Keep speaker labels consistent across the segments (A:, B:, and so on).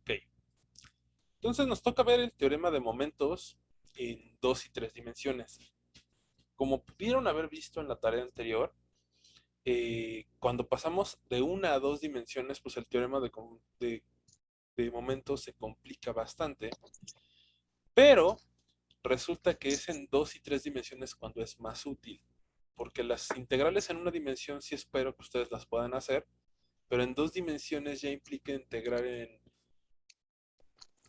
A: Ok, entonces nos toca ver el teorema de momentos en dos y tres dimensiones. Como pudieron haber visto en la tarea anterior, cuando pasamos de una a dos dimensiones, pues el teorema de momentos se complica bastante, pero resulta que es en dos y tres dimensiones cuando es más útil, porque las integrales en una dimensión sí espero que ustedes las puedan hacer, pero en dos dimensiones ya implica integrar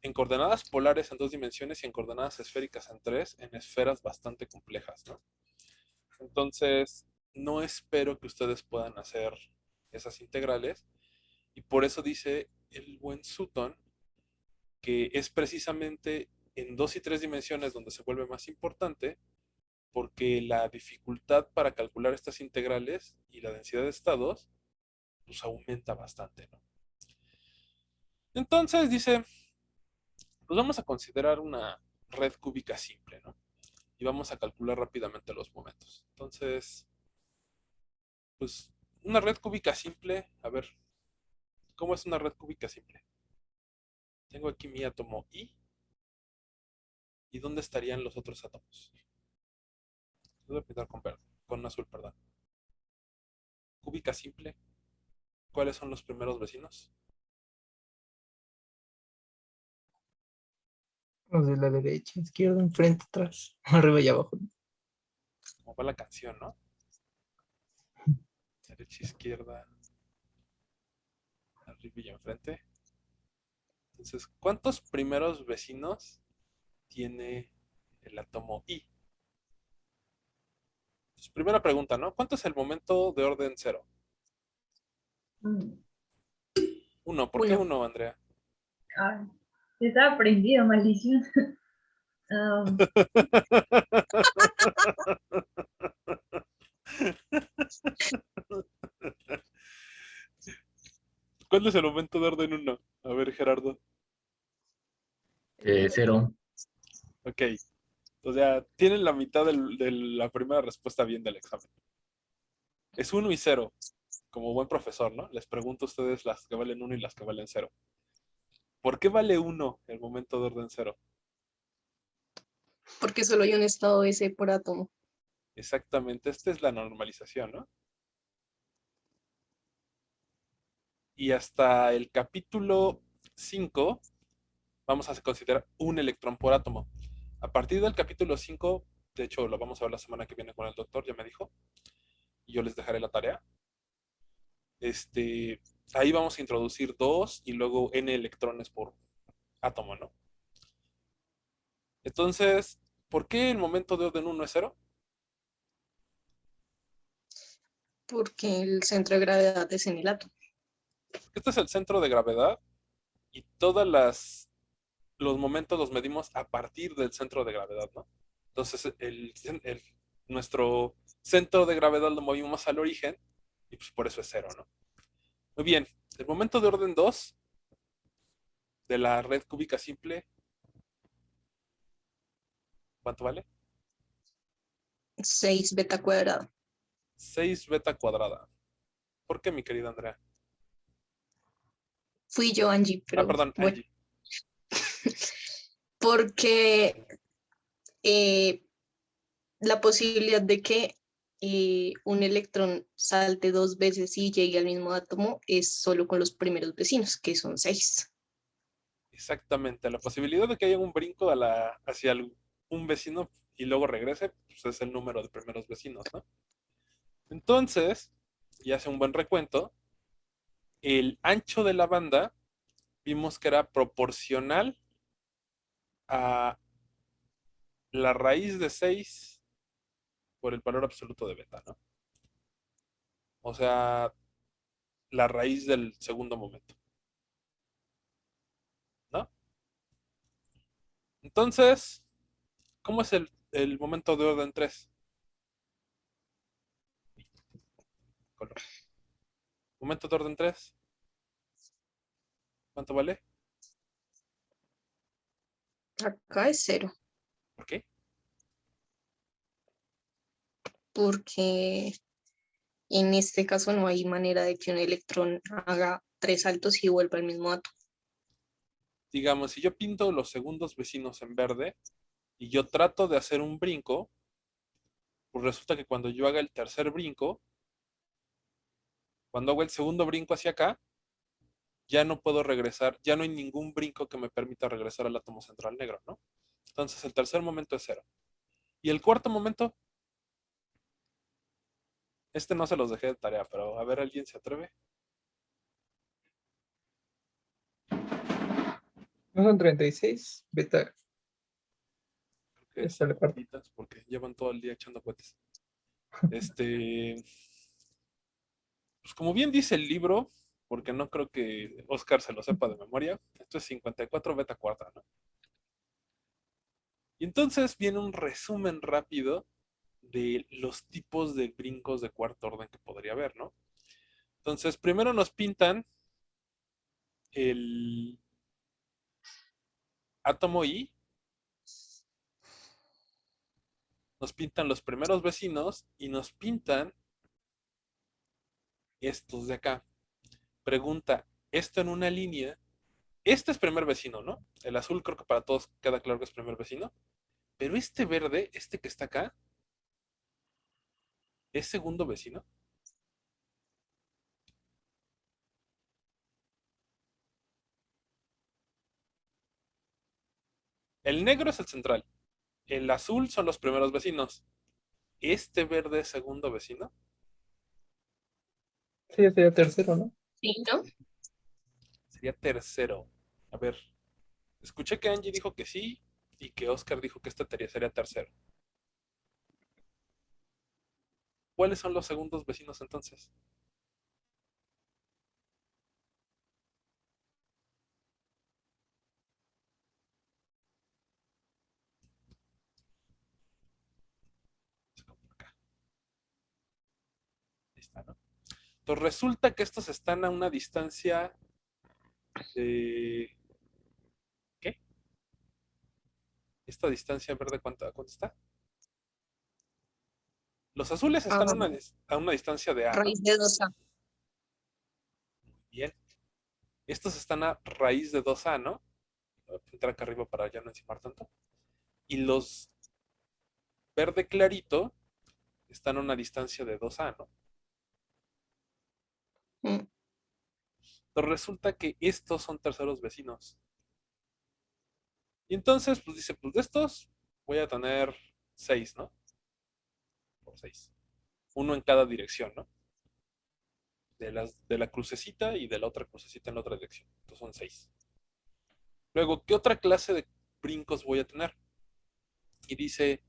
A: en coordenadas polares en dos dimensiones y en coordenadas esféricas en tres, en esferas bastante complejas, ¿no? Entonces, no espero que ustedes puedan hacer esas integrales, y por eso dice el buen Sutton que es precisamente en dos y tres dimensiones donde se vuelve más importante, porque la dificultad para calcular estas integrales y la densidad de estados pues aumenta bastante, ¿no? Entonces dice, pues vamos a considerar una red cúbica simple, ¿no? Y vamos a calcular rápidamente los momentos. Entonces, pues una red cúbica simple, a ver, ¿cómo es una red cúbica simple? Tengo aquí mi átomo I, ¿y dónde estarían los otros átomos? Voy a pintar con verde, con azul, perdón. Cúbica simple, ¿cuáles son los primeros vecinos?
B: Los de la derecha, izquierda, enfrente, atrás, arriba y abajo.
A: Como va la canción, ¿no? Derecha, izquierda, arriba y enfrente. Entonces, ¿cuántos primeros vecinos tiene el átomo I? Entonces, primera pregunta, ¿no? ¿Cuánto es el momento de orden cero?
C: Mm,
A: Uno. ¿Por qué
B: Uno.
A: uno, Andrea?
C: Ay, estaba prendido, maldición. Um,
A: ¿Cuál es el momento de orden uno? A ver, Gerardo.
D: Cero.
A: Ok. O sea, tienen la mitad de la primera respuesta bien del examen. Es uno y cero. Como buen profesor, ¿no? Les pregunto a ustedes las que valen uno y las que valen cero. ¿Por qué vale uno el momento de orden cero?
B: Porque solo hay un estado S por átomo.
A: Exactamente, esta es la normalización, ¿no? Y hasta el capítulo 5 vamos a considerar un electrón por átomo. A partir del capítulo 5, de hecho lo vamos a ver la semana que viene con el doctor, ya me dijo, y yo les dejaré la tarea. Este, ahí vamos a introducir dos y luego n electrones por átomo, ¿no? Entonces, ¿por qué el momento de orden uno es cero?
B: Porque el centro de gravedad es en el átomo.
A: Este es el centro de gravedad y todas los momentos los medimos a partir del centro de gravedad, ¿no? Entonces, nuestro centro de gravedad lo movimos al origen y pues por eso es cero, ¿no? Muy bien, el momento de orden 2 de la red cúbica simple, ¿cuánto vale?
B: 6 beta cuadrado.
A: 6 beta cuadrada. ¿Por qué, mi querida Andrea?
B: Fui yo, Angie,
A: Ah,
B: pero
A: perdón,
B: bueno.
A: Angie.
B: Porque eh, la posibilidad de que un electrón salte 2 veces y llegue al mismo átomo es solo con los primeros vecinos, que son 6.
A: Exactamente, la posibilidad de que haya un brinco hacia un vecino y luego regrese, pues es el número de primeros vecinos, ¿no? Entonces, y hace un buen recuento, el ancho de la banda vimos que era proporcional a la raíz de 6 por el valor absoluto de beta, ¿no? O sea, la raíz del segundo momento, ¿no? Entonces, ¿cómo es el momento de orden 3? Color. Momento de orden 3, ¿cuánto vale?
B: Acá es 0,
A: ¿Por qué?
B: porque en este caso no hay manera de que un electrón haga 3 saltos y vuelva al mismo átomo.
A: digamos, si yo pinto los segundos vecinos en verde y yo trato de hacer un brinco, pues resulta que cuando yo haga el tercer brinco, cuando hago el segundo brinco hacia acá, ya no puedo regresar, ya no hay ningún brinco que me permita regresar al átomo central negro, ¿no? Entonces el tercer momento es cero. Y el cuarto momento, este no se los dejé de tarea, pero a ver, ¿alguien se atreve?
D: No son 36, beta,
A: Creo que
D: esta
A: sí,
D: la parte.
A: bolitas, porque llevan todo el día echando cohetes. Este, pues como bien dice el libro, porque no creo que Oscar se lo sepa de memoria, esto es 54 beta cuarta, ¿no? Y entonces viene un resumen rápido de los tipos de brincos de cuarto orden que podría haber, ¿no? Entonces, primero nos pintan el átomo I, nos pintan los primeros vecinos y nos pintan estos de acá. Pregunta, esto en una línea, este es primer vecino, ¿no? El azul creo que para todos queda claro que es primer vecino, pero este verde, este que está acá, ¿es segundo vecino? El negro es el central, el azul son los primeros vecinos. ¿Este verde es segundo vecino?
D: Sí, ya sería tercero, ¿no?
B: Sí, ¿no?
A: Sería tercero. A ver, escuché que Angie dijo que sí y que Oscar dijo que esta teoría sería tercero. ¿Cuáles son los segundos vecinos entonces? Acá. Ahí está, ¿no? Entonces resulta que estos están a una distancia de... ¿Qué? ¿Esta distancia verde cuánto está? Los azules
B: Ah,
A: están a una distancia de A, ¿no?
B: raíz de 2A.
A: Bien. Estos están a raíz de 2A, ¿no? Voy a entrar acá arriba para ya no encimar tanto. Y los verde clarito están a una distancia de 2A, ¿no?
B: Mm,
A: Entonces resulta que estos son terceros vecinos. Y entonces, pues dice, pues de estos voy a tener 6, ¿no? Por 6. Uno en cada dirección, ¿no? De la crucecita y de la otra crucecita en la otra dirección. Entonces son 6. Luego, ¿qué otra clase de brincos voy a tener? Y dice,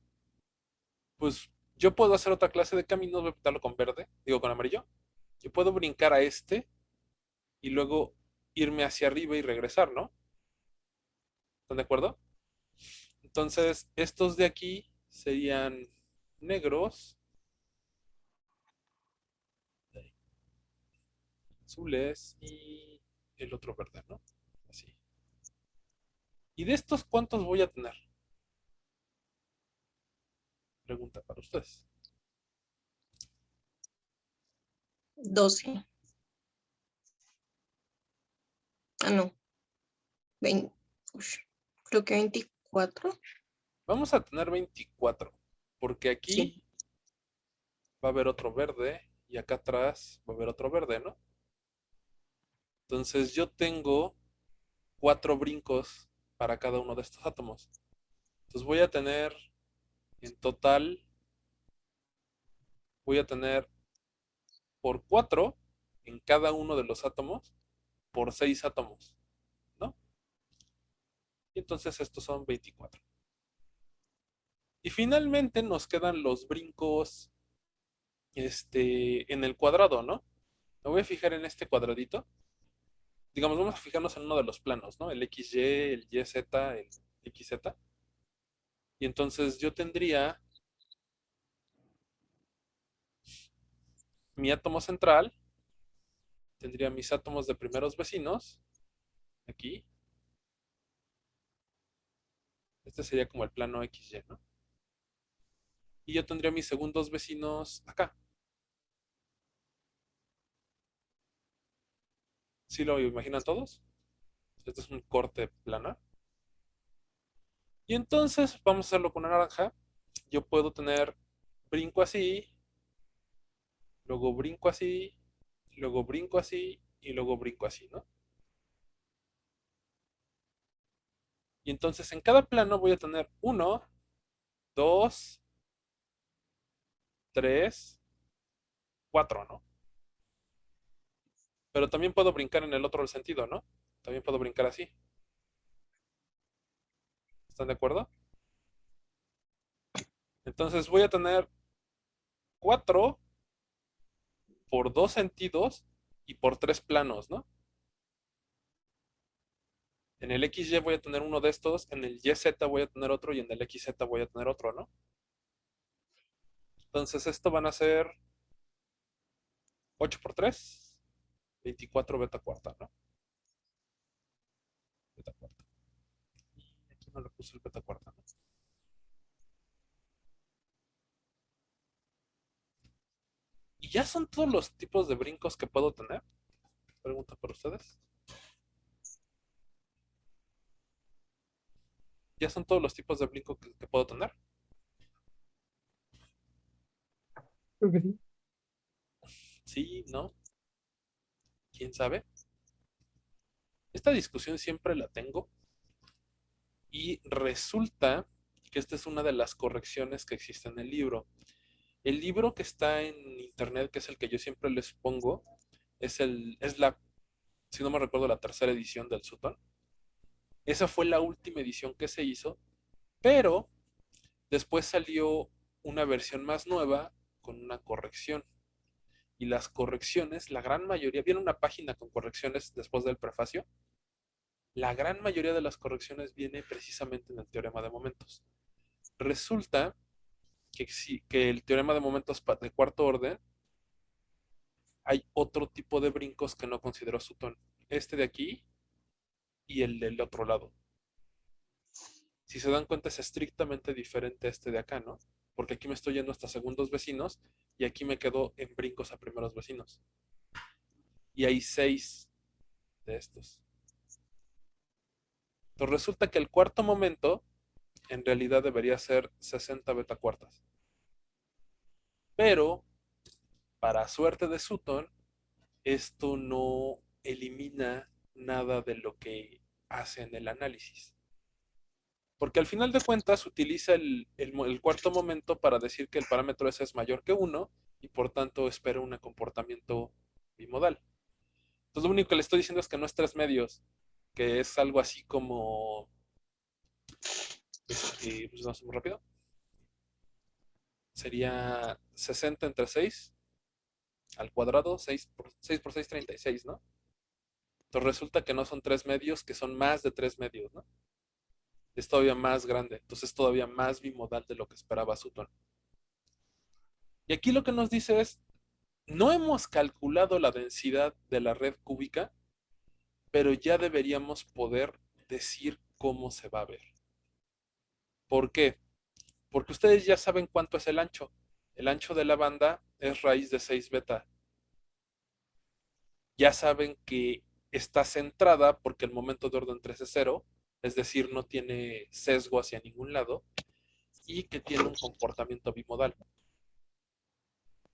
A: pues yo puedo hacer otra clase de caminos, voy a pintarlo con verde, digo con amarillo. Yo puedo brincar a este y luego irme hacia arriba y regresar, ¿no? ¿Están de acuerdo? Entonces, estos de aquí serían negros, azules y el otro verde, ¿no? Así. ¿Y de estos cuántos voy a tener? Pregunta para ustedes.
B: 12. Ah, no. 20. Creo que 24.
A: Vamos a tener 24, porque
B: Sí.
A: aquí va a haber otro verde y acá atrás va a haber otro verde, ¿no? Entonces yo tengo 4 brincos para cada uno de estos átomos. Entonces en total, voy a tener por 4 en cada uno de los átomos, por 6 átomos, ¿no? Y entonces estos son 24. Y finalmente nos quedan los brincos en el cuadrado, ¿no? Me voy a fijar en este cuadradito. Digamos, vamos a fijarnos en uno de los planos, ¿no? El XY, el YZ, el XZ. Y entonces yo tendría mi átomo central, tendría mis átomos de primeros vecinos, aquí. Este sería como el plano XY, ¿no? Y yo tendría mis segundos vecinos acá. ¿Sí lo imaginan todos? Este es un corte planar. Y entonces vamos a hacerlo con una naranja. Yo puedo tener brinco así, luego brinco así, luego brinco así y luego brinco así, ¿no? Y entonces en cada plano voy a tener uno, dos, tres, cuatro, ¿no? Pero también puedo brincar en el otro sentido, ¿no? También puedo brincar así. ¿Están de acuerdo? Entonces voy a tener 4 por 2 sentidos y por 3 planos, ¿no? En el XY voy a tener uno de estos, en el YZ voy a tener otro y en el XZ voy a tener otro, ¿no? Entonces esto van a ser 8 por 3, 24 beta cuarta, ¿no? Beta cuarta. Y aquí no le puse el beta cuarta, ¿no? ¿Y ya son todos los tipos de brincos que puedo tener? Pregunta para ustedes. ¿Ya son todos los tipos de brinco que puedo tener?
D: Creo que sí.
A: Sí, ¿no? ¿Quién sabe? Esta discusión siempre la tengo y resulta que esta es una de las correcciones que existe en el libro. El libro que está en internet, que es el que yo siempre les pongo, es la, si no me recuerdo, la tercera edición del Sutton. Esa fue la última edición que se hizo, pero después salió una versión más nueva con una corrección. Y las correcciones, la gran mayoría, viene una página con correcciones después del prefacio. La gran mayoría de las correcciones viene precisamente en el teorema de momentos. Resulta que el teorema de momentos de cuarto orden hay otro tipo de brincos que no considero Sutton. Este de aquí y el del otro lado. Si se dan cuenta es estrictamente diferente a este de acá, ¿no? Porque aquí me estoy yendo hasta segundos vecinos y aquí me quedo en brincos a primeros vecinos. Y hay 6 de estos. Entonces resulta que el cuarto momento en realidad debería ser 60 beta cuartas. Pero, para suerte de Sutton, esto no elimina nada de lo que hace en el análisis. Porque al final de cuentas utiliza el cuarto momento para decir que el parámetro S es mayor que 1 y por tanto espera un comportamiento bimodal. Entonces lo único que le estoy diciendo es que no es 3 medios, que es algo así como, pues vamos muy rápido, sería 60 entre 6 al cuadrado, 6 por 6, 36, ¿no? Entonces resulta que no son 3 medios, que son más de 3 medios, ¿no? Es todavía más grande, entonces todavía más bimodal de lo que esperaba Sutton. Y aquí lo que nos dice es, no hemos calculado la densidad de la red cúbica, pero ya deberíamos poder decir cómo se va a ver. ¿Por qué? Porque ustedes ya saben cuánto es el ancho. El ancho de la banda es raíz de 6 beta. Ya saben que está centrada porque el momento de orden 3 es 0, es decir, no tiene sesgo hacia ningún lado y que tiene un comportamiento bimodal.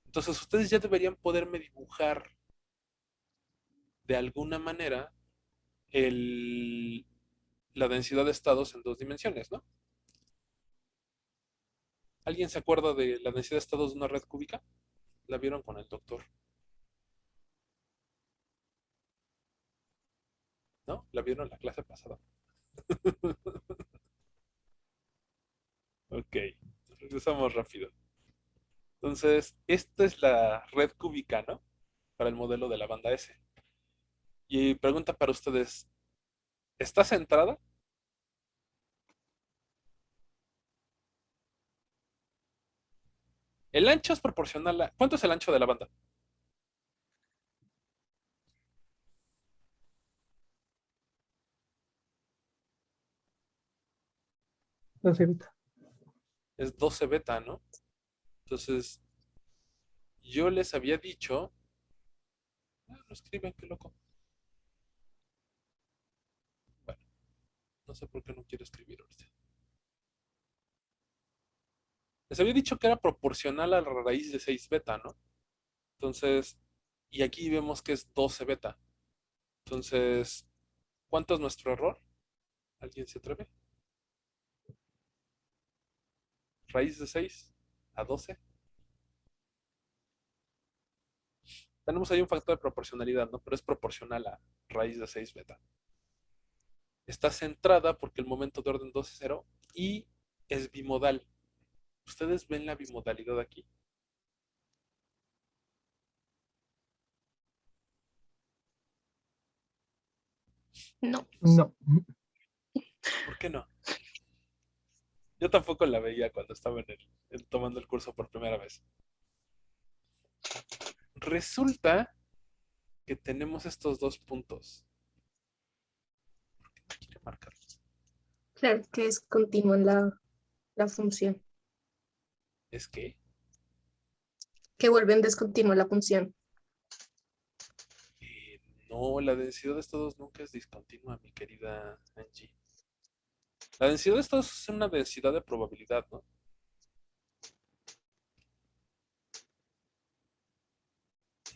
A: Entonces ustedes ya deberían poderme dibujar de alguna manera el, la densidad de estados en 2 dimensiones, ¿no? ¿Alguien se acuerda de la densidad de estados de una red cúbica? La vieron con el doctor, ¿no? La vieron en la clase pasada. Ok, regresamos rápido. Entonces, esta es la red cúbica, ¿no? Para el modelo de la banda S. Y pregunta para ustedes, ¿está centrada? El ancho es proporcional a... ¿Cuánto es el ancho de la banda?
D: No sé ahorita.
A: Es 12 beta, ¿no? Entonces, yo les había dicho... Ah, no escriben, qué loco. sé por qué no quiere escribir ahorita. Les había dicho que era proporcional a la raíz de 6 beta, ¿no? Entonces, y aquí vemos que es 12 beta. Entonces, ¿cuánto es nuestro error? ¿Alguien se atreve? Raíz de 6 a 12. Tenemos ahí un factor de proporcionalidad, ¿no? Pero es proporcional a raíz de 6 beta. Está centrada porque el momento de orden 2 es 0 y es bimodal. ¿Ustedes ven la bimodalidad aquí?
B: No,
D: No.
A: ¿Por qué no? Yo tampoco la veía cuando estaba tomando el curso por primera vez. Resulta que tenemos estos dos puntos. ¿Por qué no quiere marcarlos?
B: claro que es continua la función,
A: Es que
B: que vuelven descontinua la función.
A: no, la densidad de estados nunca es discontinua, mi querida Angie. La densidad de estados es una densidad de probabilidad, ¿no?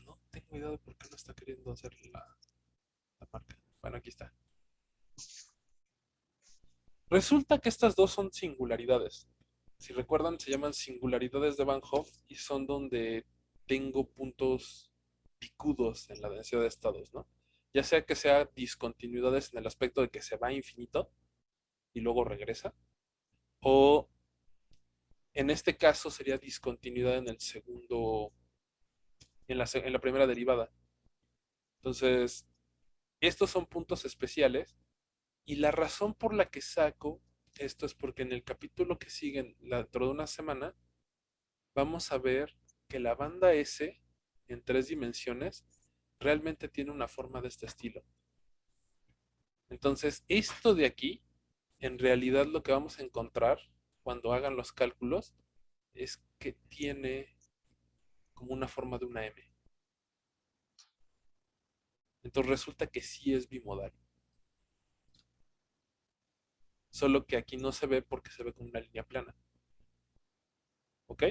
A: No tengo idea de por qué no está queriendo hacer la marca. Bueno, aquí está. Resulta que estas dos son singularidades. Si recuerdan, se llaman singularidades de Van Hoff y son donde tengo puntos picudos en la densidad de estados, ¿no? Ya sea que sea discontinuidades en el aspecto de que se va a infinito y luego regresa, o en este caso sería discontinuidad en el segundo, en la primera derivada. Entonces, estos son puntos especiales y la razón por la que saco esto es porque en el capítulo que sigue, dentro de una semana, vamos a ver que la banda S en 3 dimensiones realmente tiene una forma de este estilo. Entonces, esto de aquí, en realidad lo que vamos a encontrar cuando hagan los cálculos es que tiene como una forma de una M. Entonces resulta que sí es bimodal. Solo que aquí no se ve porque se ve como una línea plana. ¿Ok?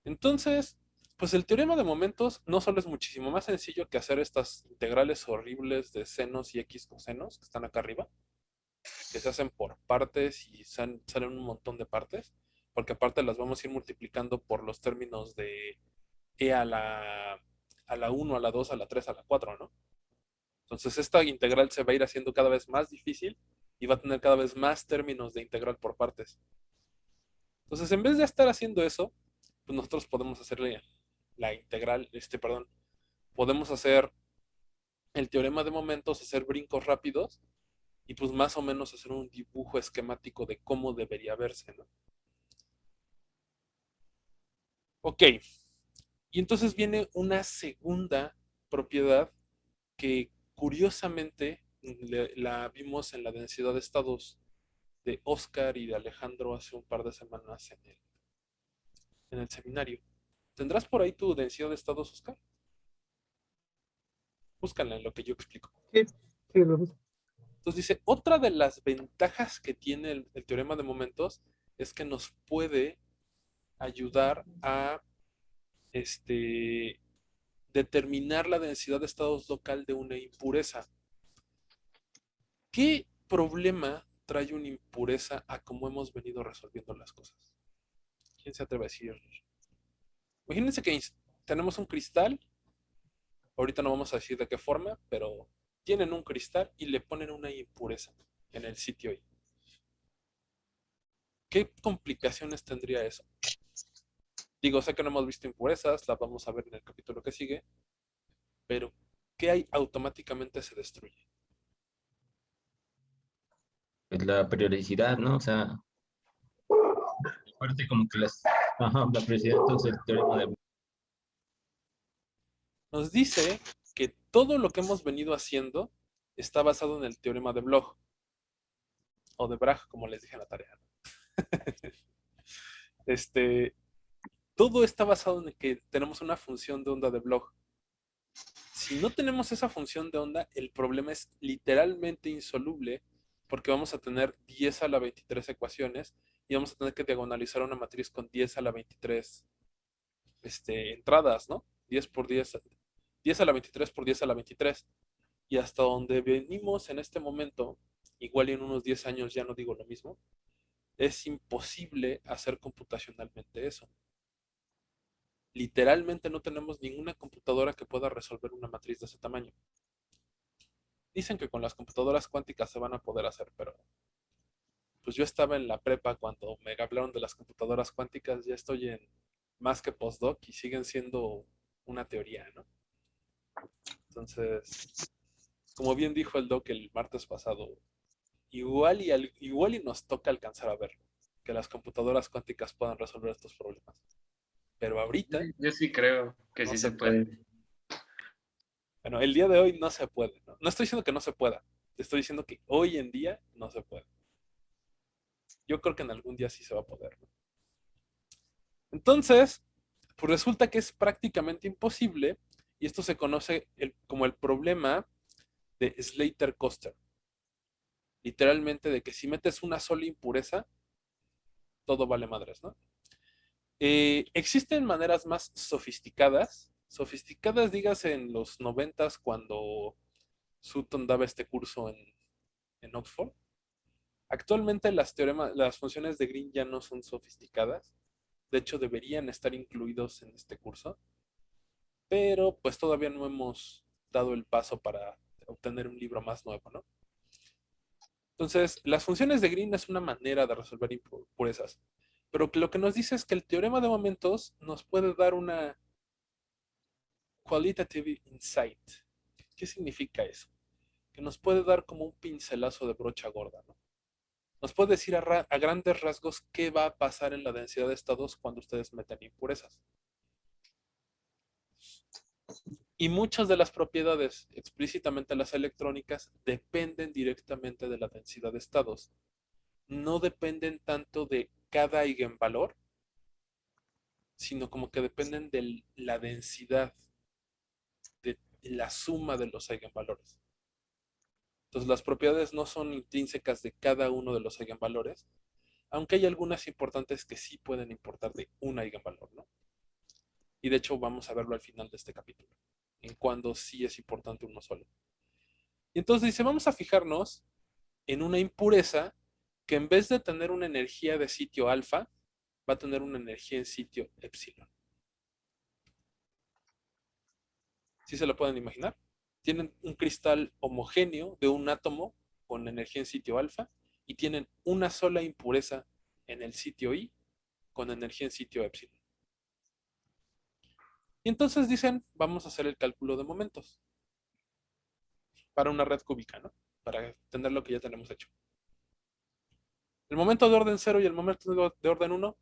A: Entonces, pues el teorema de momentos no solo es muchísimo más sencillo que hacer estas integrales horribles de senos y x cosenos que están acá arriba, que se hacen por partes y salen un montón de partes, porque aparte las vamos a ir multiplicando por los términos de e a la 1, a la 2, a la 3, a la 4, ¿no? Entonces esta integral se va a ir haciendo cada vez más difícil y va a tener cada vez más términos de integral por partes. Entonces en vez de estar haciendo eso, pues nosotros podemos hacerle la integral, perdón, podemos hacer el teorema de momentos, hacer brincos rápidos y pues más o menos hacer un dibujo esquemático de cómo debería verse, ¿no? Ok, y entonces viene una segunda propiedad que curiosamente la vimos en la densidad de estados de Oscar y de Alejandro hace un par de semanas en el seminario. ¿Tendrás por ahí tu densidad de estados, Oscar? Búscala en lo que yo explico.
D: Sí, sí, lo busco.
A: Entonces dice, otra de las ventajas que tiene el teorema de momentos es que nos puede ayudar a determinar la densidad de estados local de una impureza. ¿Qué problema trae una impureza a cómo hemos venido resolviendo las cosas? ¿Quién se atreve a decir? Imagínense que tenemos un cristal, ahorita no vamos a decir de qué forma, pero tienen un cristal y le ponen una impureza en el sitio ahí. ¿Qué complicaciones tendría eso? Digo, sé que no hemos visto impurezas, las vamos a ver en el capítulo que sigue, pero ¿qué hay automáticamente se destruye?
E: Pues la periodicidad, ¿no? O sea, aparte como que ajá, la periodicidad, entonces el teorema de...
A: Nos dice que todo lo que hemos venido haciendo está basado en el teorema de Bloch, o de Bragg, como les dije en la tarea. Todo está basado en que tenemos una función de onda de Bloch. Si no tenemos esa función de onda, el problema es literalmente insoluble porque vamos a tener 10 a la 23 ecuaciones y vamos a tener que diagonalizar una matriz con 10 a la 23 entradas, ¿no? 10 por 10, 10 a la 23 por 10 a la 23. Y hasta donde venimos en este momento, igual y en unos 10 años ya no digo lo mismo, es imposible hacer computacionalmente eso. Literalmente no tenemos ninguna computadora que pueda resolver una matriz de ese tamaño. Dicen que con las computadoras cuánticas se van a poder hacer, pero pues yo estaba en la prepa cuando me hablaron de las computadoras cuánticas, ya estoy en más que postdoc y siguen siendo una teoría, ¿no? Entonces, como bien dijo el doc el martes pasado, igual y nos toca alcanzar a ver que las computadoras cuánticas puedan resolver estos problemas. Pero ahorita
F: Yo sí creo que
A: no
F: sí
A: se
F: se puede.
A: Bueno, el día de hoy no se puede, ¿no? No estoy diciendo que no se pueda, estoy diciendo que hoy en día no se puede. Yo creo que en algún día sí se va a poder, ¿no? Entonces, pues resulta que es prácticamente imposible y esto se conoce como el problema de Slater-Koster. Literalmente de que si metes una sola impureza, todo vale madres, ¿no? Existen maneras más sofisticadas dígase en los 90s cuando Sutton daba este curso en Oxford. Actualmente las funciones de Green ya no son sofisticadas, de hecho deberían estar incluidos en este curso, pero pues todavía no hemos dado el paso para obtener un libro más nuevo, ¿no? Entonces, las funciones de Green es una manera de resolver impurezas, pero lo que nos dice es que el teorema de momentos nos puede dar una qualitative insight. ¿Qué significa eso? Que nos puede dar como un pincelazo de brocha gorda, ¿no? Nos puede decir a grandes rasgos qué va a pasar en la densidad de estados cuando ustedes meten impurezas. Y muchas de las propiedades, explícitamente las electrónicas, dependen directamente de la densidad de estados. No dependen tanto de cada eigenvalor, sino como que dependen de la densidad, de la suma de los eigenvalores. Entonces las propiedades no son intrínsecas de cada uno de los eigenvalores, aunque hay algunas importantes que sí pueden importar de un eigenvalor, ¿no? Y de hecho vamos a verlo al final de este capítulo, en cuando sí es importante uno solo. Y entonces dice, vamos a fijarnos en una impureza que en vez de tener una energía de sitio alfa, va a tener una energía en sitio epsilon. ¿Sí se lo pueden imaginar? Tienen un cristal homogéneo de un átomo con energía en sitio alfa y tienen una sola impureza en el sitio I con energía en sitio epsilon. Y entonces dicen, vamos a hacer el cálculo de momentos para una red cúbica, ¿no? Para entender lo que ya tenemos hecho. El momento de orden 0 y el momento de orden 1,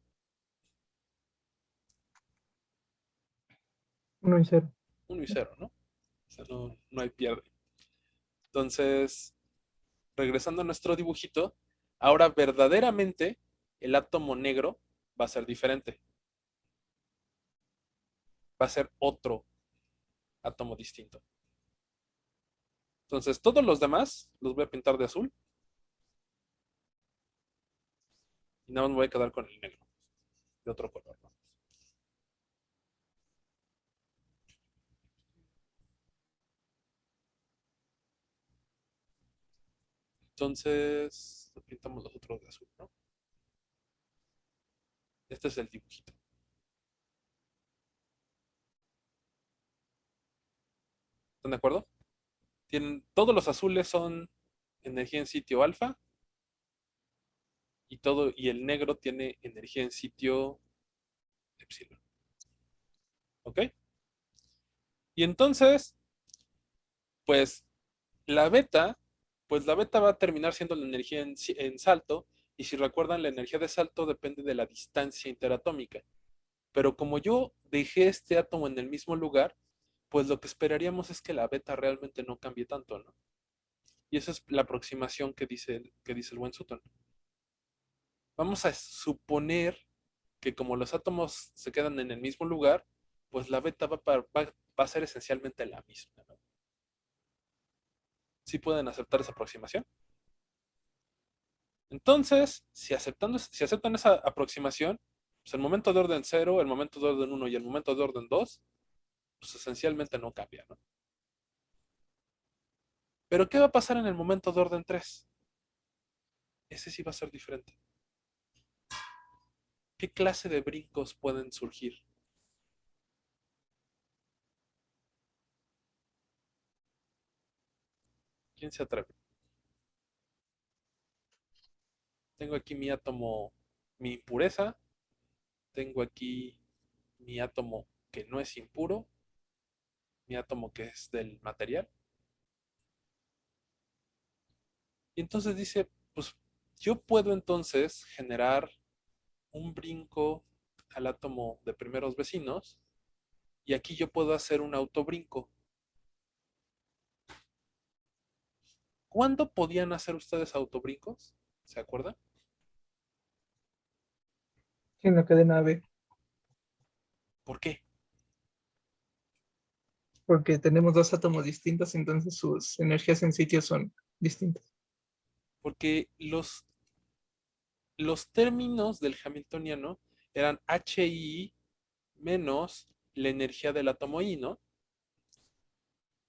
D: 1 y 0.
A: 1 y 0, ¿no? O sea, no hay pierde. Entonces, regresando a nuestro dibujito, ahora verdaderamente el átomo negro va a ser diferente. Va a ser otro átomo distinto. Entonces, todos los demás los voy a pintar de azul. Y nada más me voy a quedar con el negro, de otro color, ¿no? Entonces, pintamos los otros de azul, ¿no? Este es el dibujito. ¿Están de acuerdo? Todos los azules son energía en sitio alfa y el negro tiene energía en sitio epsilon. ¿Ok? Y entonces, pues la beta, la beta va a terminar siendo la energía en salto, y si recuerdan, la energía de salto depende de la distancia interatómica. Pero como yo dejé este átomo en el mismo lugar, pues lo que esperaríamos es que la beta realmente no cambie tanto, ¿no? Y esa es la aproximación que dice el buen Sutton. Vamos a suponer que como los átomos se quedan en el mismo lugar, pues la beta va a ser esencialmente la misma, ¿no? ¿Sí pueden aceptar esa aproximación? Entonces, si aceptan esa aproximación, pues el momento de orden 0, el momento de orden 1 y el momento de orden 2, pues esencialmente no cambia, ¿no? Pero ¿qué va a pasar en el momento de orden 3? Ese sí va a ser diferente. ¿Qué clase de brincos pueden surgir? ¿Quién se atreve? Tengo aquí mi átomo, mi impureza. Tengo aquí mi átomo que no es impuro. Mi átomo que es del material. Y entonces dice, pues yo puedo entonces generar un brinco al átomo de primeros vecinos. Y aquí yo puedo hacer un autobrinco. ¿Cuándo podían hacer ustedes autobrincos? ¿Se acuerdan?
D: En la cadena AB,
A: ¿Por qué?
D: porque tenemos dos átomos distintos, entonces sus energías en sitio son distintas.
A: Porque los términos del hamiltoniano eran HI menos la energía del átomo I, ¿no?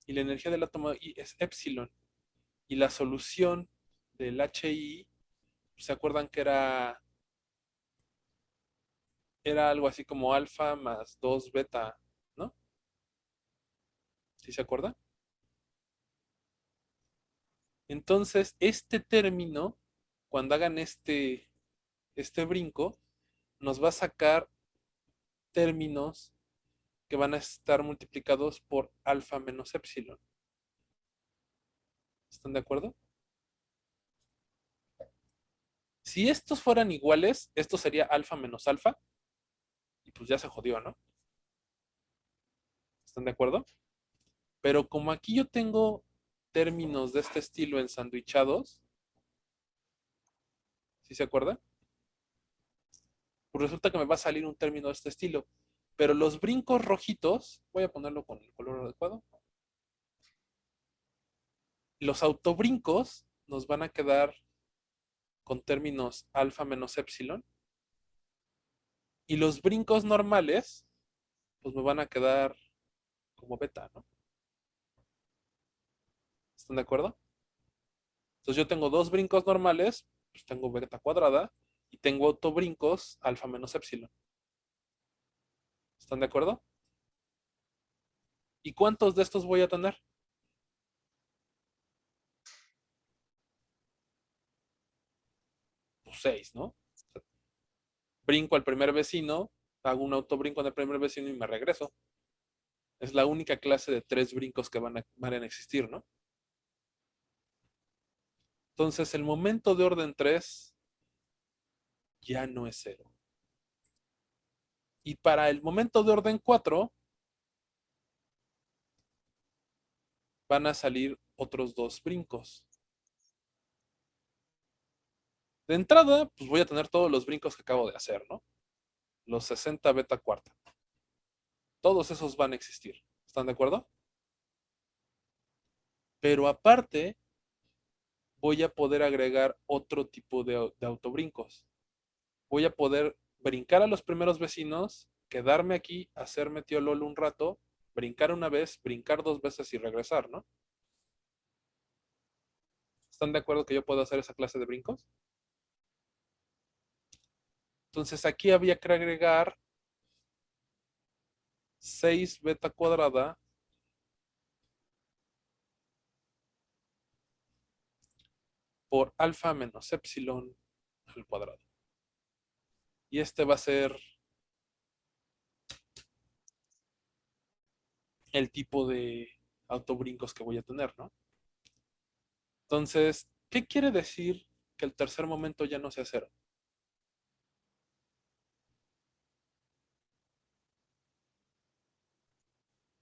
A: Y la energía del átomo I es epsilon. Y la solución del HI, ¿se acuerdan que era algo así como alfa más 2 beta, ¿no? ¿Sí se acuerdan? Entonces, este término, cuando hagan este brinco, nos va a sacar términos que van a estar multiplicados por alfa menos epsilon. ¿Están de acuerdo? Si estos fueran iguales, esto sería alfa menos alfa, y pues ya se jodió, ¿no? ¿Están de acuerdo? Pero como aquí yo tengo términos de este estilo ensanduichados, ¿sí se acuerdan? Pues resulta que me va a salir un término de este estilo. Pero los brincos rojitos, voy a ponerlo con el color adecuado. Los autobrincos nos van a quedar con términos alfa menos epsilon. Y los brincos normales, pues me van a quedar como beta, ¿no? ¿Están de acuerdo? Entonces yo tengo dos brincos normales, pues tengo beta cuadrada, y tengo autobrincos alfa menos epsilon. ¿Están de acuerdo? ¿Y cuántos de estos voy a tener? Pues 6, ¿no? Brinco al primer vecino, hago un autobrinco en el primer vecino y me regreso. Es la única clase de 3 brincos que van a existir, ¿no? Entonces el momento de orden 3 ya no es 0. Y para el momento de orden 4 van a salir otros 2 brincos. De entrada, pues voy a tener todos los brincos que acabo de hacer, ¿no? Los 60 beta cuarta. Todos esos van a existir. ¿Están de acuerdo? Pero aparte, voy a poder agregar otro tipo de autobrincos. Voy a poder brincar a los primeros vecinos, quedarme aquí, hacerme tío Lolo un rato, brincar una vez, brincar 2 veces y regresar, ¿no? ¿Están de acuerdo que yo puedo hacer esa clase de brincos? Entonces aquí había que agregar 6 beta cuadrada por alfa menos epsilon al cuadrado. Y este va a ser el tipo de autobrincos que voy a tener, ¿no? Entonces, ¿qué quiere decir que el tercer momento ya no sea 0?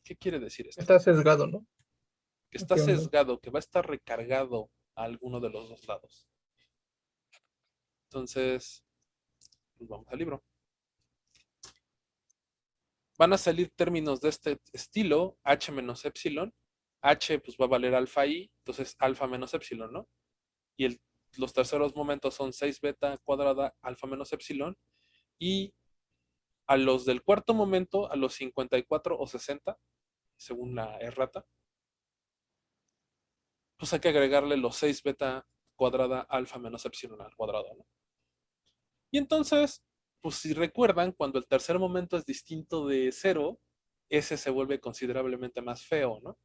A: ¿Qué quiere decir esto?
D: Está sesgado, ¿no?
A: Que está
D: ¿Qué onda?
A: sesgado, que va a estar recargado a alguno de los dos lados. Entonces, pues vamos al libro. Van a salir términos de este estilo, h menos epsilon, H pues va a valer alfa I, entonces alfa menos epsilon, ¿no? Y los terceros momentos son 6 beta cuadrada alfa menos epsilon. Y a los del cuarto momento, a los 54 o 60, según la errata, pues hay que agregarle los 6 beta cuadrada alfa menos epsilon al cuadrado, ¿no? Y entonces, pues si recuerdan, cuando el tercer momento es distinto de 0, ese se vuelve considerablemente más feo, ¿no?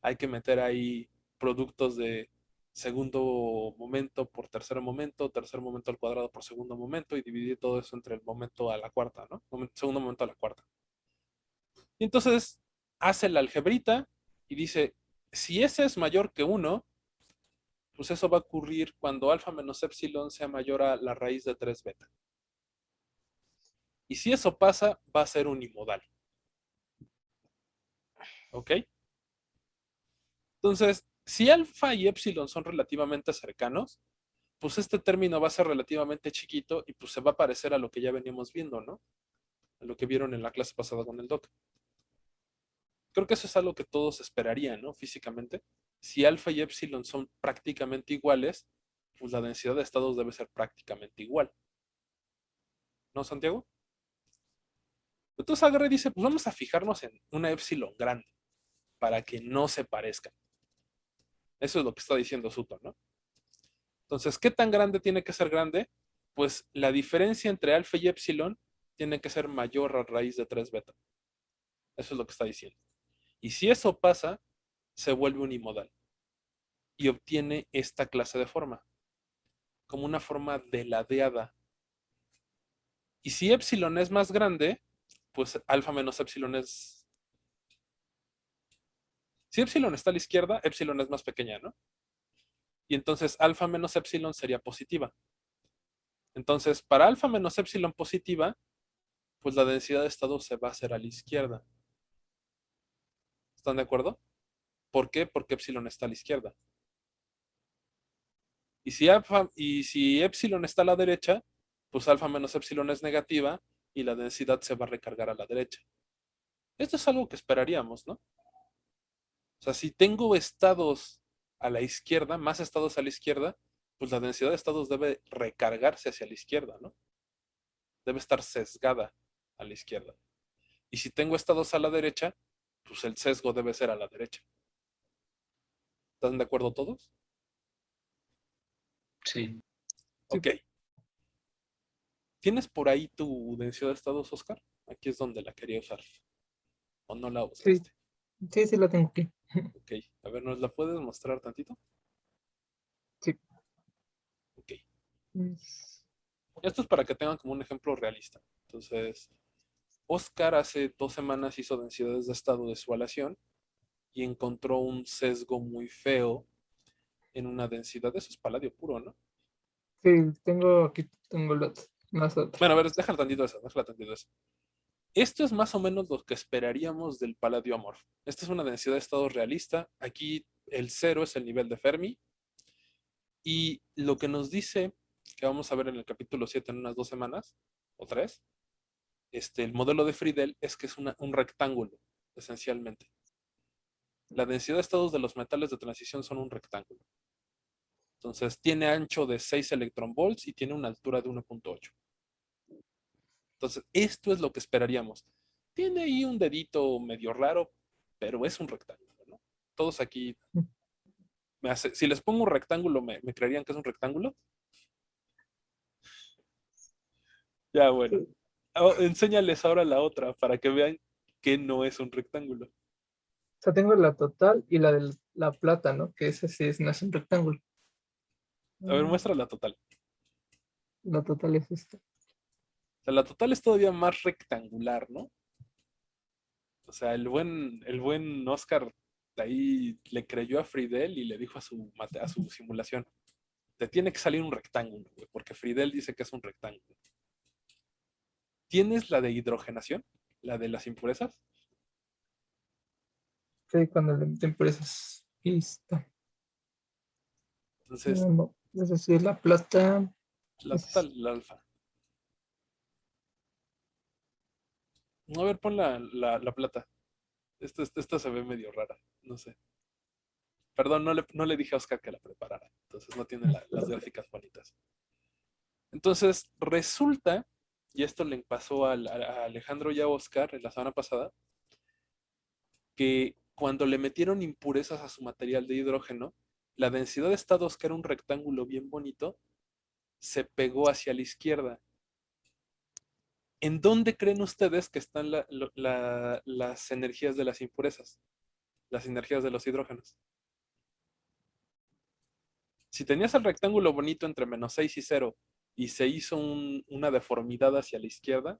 A: Hay que meter ahí productos de segundo momento por tercer momento al cuadrado por segundo momento y dividir todo eso entre el momento a la cuarta, ¿no? Segundo momento a la cuarta. Y entonces hace la algebrita y dice, si ese es mayor que 1, pues eso va a ocurrir cuando alfa menos epsilon sea mayor a la raíz de 3 beta. Y si eso pasa, va a ser unimodal. ¿Ok? Entonces, si alfa y epsilon son relativamente cercanos, pues este término va a ser relativamente chiquito y pues se va a parecer a lo que ya veníamos viendo, ¿no? A lo que vieron en la clase pasada con el doc. Creo que eso es algo que todos esperarían, ¿no? Físicamente. Si alfa y epsilon son prácticamente iguales, pues la densidad de estados debe ser prácticamente igual. ¿No, Santiago? Entonces agarra y dice, pues vamos a fijarnos en una epsilon grande para que no se parezcan. Eso es lo que está diciendo Sutton, ¿no? Entonces, ¿qué tan grande tiene que ser grande? Pues la diferencia entre alfa y epsilon tiene que ser mayor a raíz de 3 beta. Eso es lo que está diciendo. Y si eso pasa, se vuelve unimodal y obtiene esta clase de forma, como una forma deladeada. Y si epsilon es más grande, pues alfa menos epsilon es... Si epsilon está a la izquierda, epsilon es más pequeña, ¿no? Y entonces alfa menos epsilon sería positiva. Entonces, para alfa menos epsilon positiva, pues la densidad de estado se va a hacer a la izquierda. ¿Están de acuerdo? ¿Por qué? Porque epsilon está a la izquierda. Y si epsilon está a la derecha, pues alfa menos epsilon es negativa y la densidad se va a recargar a la derecha. Esto es algo que esperaríamos, ¿no? O sea, si tengo estados a la izquierda, más estados a la izquierda, pues la densidad de estados debe recargarse hacia la izquierda, ¿no? Debe estar sesgada a la izquierda. Y si tengo estados a la derecha, pues el sesgo debe ser a la derecha. ¿Están de acuerdo todos?
E: Sí.
A: Ok. ¿Tienes por ahí tu densidad de estados, Oscar? Aquí es donde la quería usar. ¿O no la
D: Sí,
A: usaste?
D: sí la tengo aquí.
A: Ok. A ver, ¿nos la puedes mostrar tantito?
D: Sí.
A: Ok.
D: Es-
A: Esto es para que tengan como un ejemplo realista. Entonces, Oscar hace 2 semanas hizo densidades de estado de su aleación y encontró un sesgo muy feo en una densidad. Eso es paladio puro, ¿no?
D: Sí, aquí tengo las otras.
A: Bueno, a ver, déjala tantito eso, déjala tantito eso. Esto es más o menos lo que esperaríamos del paladio amorfo. Esta es una densidad de estado realista. Aquí el 0 es el nivel de Fermi. Y lo que nos dice, que vamos a ver en el capítulo 7 en unas 2 semanas, o 3, el modelo de Friedel es que es un rectángulo, esencialmente. La densidad de estados de los metales de transición son un rectángulo. Entonces, tiene ancho de 6 electronvolts y tiene una altura de 1.8. Entonces, esto es lo que esperaríamos. Tiene ahí un dedito medio raro, pero es un rectángulo, ¿no? Todos aquí, si les pongo un rectángulo, ¿me creerían que es un rectángulo? Ya, bueno.
D: Sí.
A: Enséñales ahora la otra para que vean que no es un rectángulo.
D: O sea, tengo la total y la de la plata, ¿no? Que ese sí no es un rectángulo.
A: A ver, muestra la total.
D: La total es esta.
A: O sea, la total es todavía más rectangular, ¿no? O sea, el buen Oscar de ahí le creyó a Friedel y le dijo a su simulación, te tiene que salir un rectángulo, güey, porque Friedel dice que es un rectángulo. ¿Tienes la de hidrogenación? ¿La de las impurezas?
D: Sí, cuando le meten presas. Aquí está.
A: Entonces,
D: No, es decir, la plata.
A: la total, la alfa. A ver, pon la plata. Esta se ve medio rara, no sé. Perdón, no le dije a Oscar que la preparara, entonces no tiene las gráficas bonitas. Entonces, resulta, y esto le pasó a Alejandro y a Oscar en la semana pasada, que cuando le metieron impurezas a su material de hidrógeno, la densidad de estados, que era un rectángulo bien bonito, se pegó hacia la izquierda. ¿En dónde creen ustedes que están las energías de las impurezas? Las energías de los hidrógenos. Si tenías el rectángulo bonito entre -6 y 0 y se hizo una deformidad hacia la izquierda,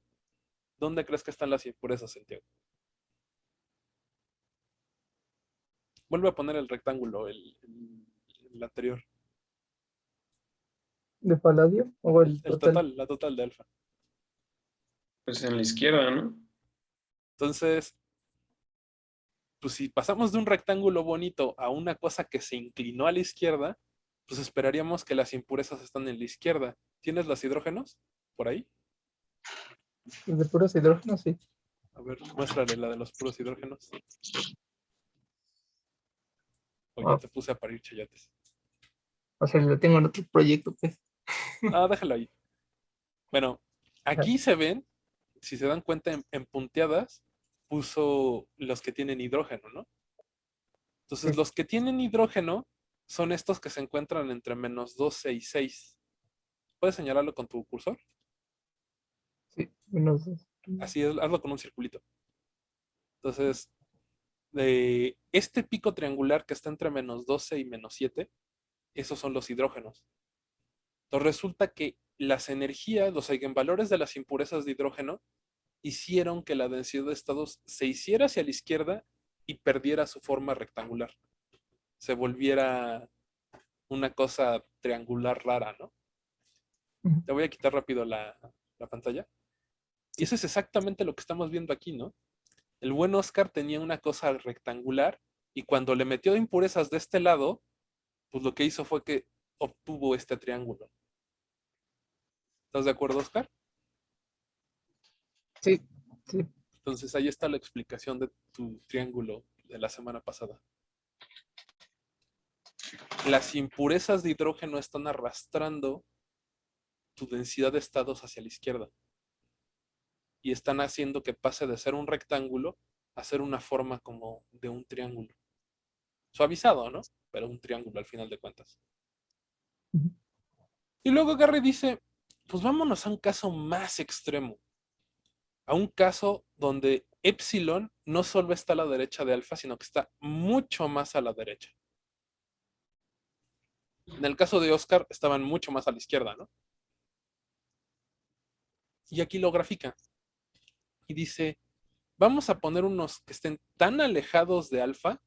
A: ¿dónde crees que están las impurezas, Santiago? Vuelve a poner el rectángulo, el anterior.
D: ¿De paladio o el
A: El
D: total?
A: total, la total de alfa.
F: Pues en la izquierda, ¿no?
A: Entonces, pues si pasamos de un rectángulo bonito a una cosa que se inclinó a la izquierda, pues esperaríamos que las impurezas están en la izquierda. ¿Tienes los hidrógenos por ahí?
D: ¿De puros hidrógenos? Sí.
A: A ver, muéstrale la de los puros hidrógenos. O ya
D: Ah,
A: te puse a parir chayotes.
D: o sea, lo tengo en otro proyecto, pues.
A: Ah, déjalo ahí. Bueno,
D: Ajá.
A: aquí se ven, si se dan cuenta, en punteadas, puso los que tienen hidrógeno, ¿no? Entonces,
D: Sí,
A: los que tienen hidrógeno son estos que se encuentran entre -12 y 6. ¿Puedes señalarlo con tu cursor?
D: sí, menos dos.
A: Así es, hazlo con un circulito. Entonces, este pico triangular que está entre -12 y -7, esos son los hidrógenos. Entonces resulta que las energías, los eigenvalores de las impurezas de hidrógeno, hicieron que la densidad de estados se hiciera hacia la izquierda y perdiera su forma rectangular. Se volviera una cosa triangular rara, ¿no?
D: Ujú.
A: Te voy a quitar rápido la pantalla. Y eso es exactamente lo que estamos viendo aquí, ¿no? El buen Oscar tenía una cosa rectangular y cuando le metió impurezas de este lado, pues lo que hizo fue que obtuvo este triángulo. ¿Estás de acuerdo, Oscar?
D: Sí, sí.
A: Entonces ahí está la explicación de tu triángulo de la semana pasada. Las impurezas de hidrógeno están arrastrando tu densidad de estados hacia la izquierda y están haciendo que pase de ser un rectángulo a ser una forma como de un triángulo. Suavizado, ¿no? Pero un triángulo al final de cuentas.
D: Ujú.
A: Y luego Gary dice, pues vámonos a un caso más extremo. A un caso donde epsilon no solo está a la derecha de alfa, sino que está mucho más a la derecha. En el caso de Oscar, estaban mucho más a la izquierda, ¿no? Y aquí lo grafica. Y dice, vamos a poner unos que estén tan alejados de alfa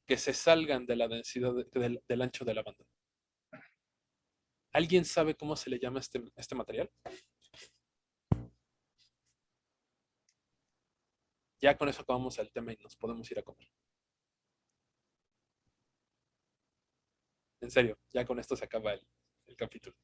A: que se salgan de la densidad del ancho de la banda. ¿Alguien sabe cómo se le llama este material? Ya con eso acabamos el tema y nos podemos ir a comer. En serio, ya con esto se acaba el capítulo.